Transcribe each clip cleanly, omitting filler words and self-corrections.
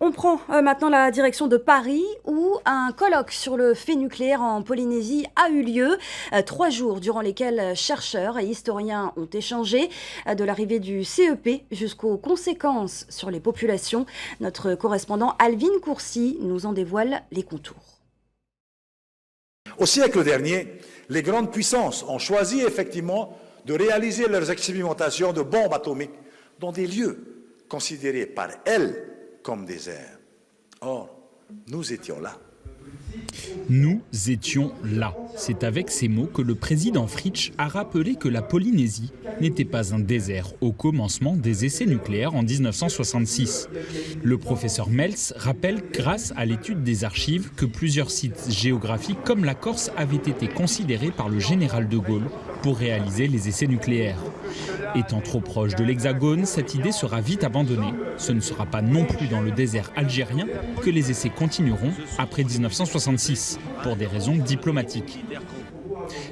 On prend maintenant la direction de Paris où un colloque sur le fait nucléaire en Polynésie a eu lieu. 3 jours durant lesquels chercheurs et historiens ont échangé de l'arrivée du CEP jusqu'aux conséquences sur les populations. Notre correspondant Alvin Courcy nous en dévoile les contours. Au siècle dernier, les grandes puissances ont choisi effectivement de réaliser leurs expérimentations de bombes atomiques dans des lieux considérés par elles comme désert. Or, nous étions là. Nous étions là. C'est avec ces mots que le président Fritsch a rappelé que la Polynésie n'était pas un désert au commencement des essais nucléaires en 1966. Le professeur Meltz rappelle, grâce à l'étude des archives, que plusieurs sites géographiques comme la Corse avaient été considérés par le général de Gaulle pour réaliser les essais nucléaires. Étant trop proche de l'Hexagone, cette idée sera vite abandonnée. Ce ne sera pas non plus dans le désert algérien que les essais continueront après 1966, pour des raisons diplomatiques.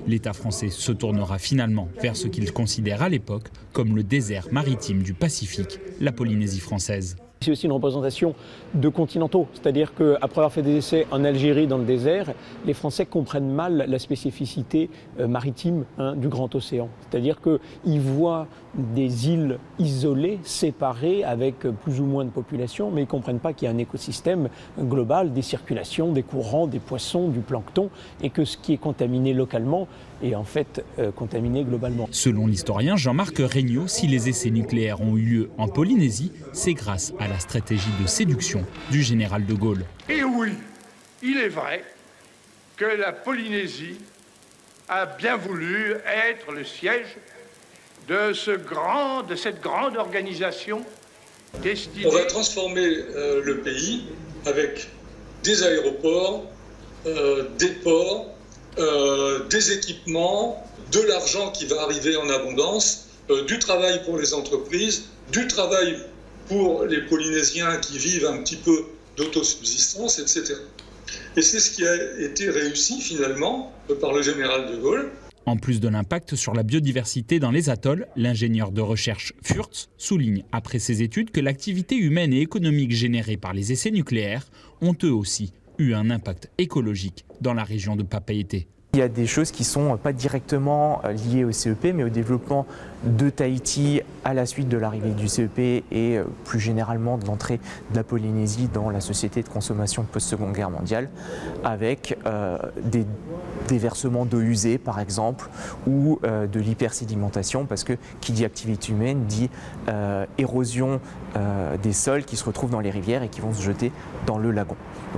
L'État français se tournera finalement vers ce qu'il considère à l'époque comme le désert maritime du Pacifique, la Polynésie française. C'est aussi une représentation de continentaux, c'est-à-dire qu'après avoir fait des essais en Algérie dans le désert, les Français comprennent mal la spécificité maritime du grand océan. C'est-à-dire qu'ils voient des îles isolées, séparées, avec plus ou moins de population, mais ils ne comprennent pas qu'il y a un écosystème global, des circulations, des courants, des poissons, du plancton, et que ce qui est contaminé localement est en fait contaminé globalement. Selon l'historien Jean-Marc Regnault, si les essais nucléaires ont eu lieu en Polynésie, c'est grâce à la stratégie de séduction du général de Gaulle. Et oui, il est vrai que la Polynésie a bien voulu être le siège de cette grande organisation destinée... On va transformer le pays avec des aéroports, des ports, des équipements, de l'argent qui va arriver en abondance, du travail pour les entreprises, du travail pour les Polynésiens qui vivent un petit peu d'autosubsistance, etc. Et c'est ce qui a été réussi finalement par le général de Gaulle. En plus de l'impact sur la biodiversité dans les atolls, l'ingénieur de recherche Furtz souligne après ses études que l'activité humaine et économique générée par les essais nucléaires ont eux aussi eu un impact écologique dans la région de Papeete. Il y a des choses qui ne sont pas directement liées au CEP, mais au développement de Tahiti à la suite de l'arrivée du CEP et plus généralement de l'entrée de la Polynésie dans la société de consommation post-seconde guerre mondiale, avec des déversements d'eau usée par exemple, ou de l'hypersédimentation, parce que qui dit activité humaine dit érosion des sols qui se retrouvent dans les rivières et qui vont se jeter dans le lagon.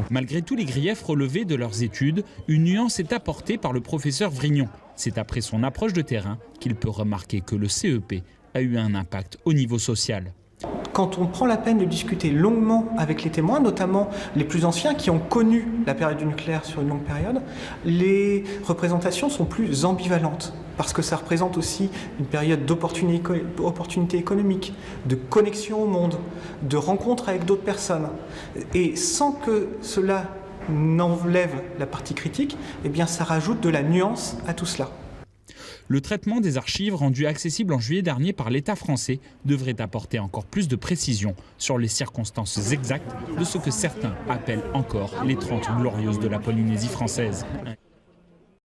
Malgré tous les griefs relevés de leurs études, une nuance est apportée par le professeur Vrignon. C'est après son approche de terrain qu'il peut remarquer que le CEP a eu un impact au niveau social. Quand on prend la peine de discuter longuement avec les témoins, notamment les plus anciens qui ont connu la période du nucléaire sur une longue période, les représentations sont plus ambivalentes parce que ça représente aussi une période d'opportunité économique, de connexion au monde, de rencontre avec d'autres personnes. Et sans que cela n'enlève la partie critique, eh bien ça rajoute de la nuance à tout cela. Le traitement des archives rendu accessible en juillet dernier par l'État français devrait apporter encore plus de précision sur les circonstances exactes de ce que certains appellent encore les 30 glorieuses de la Polynésie française.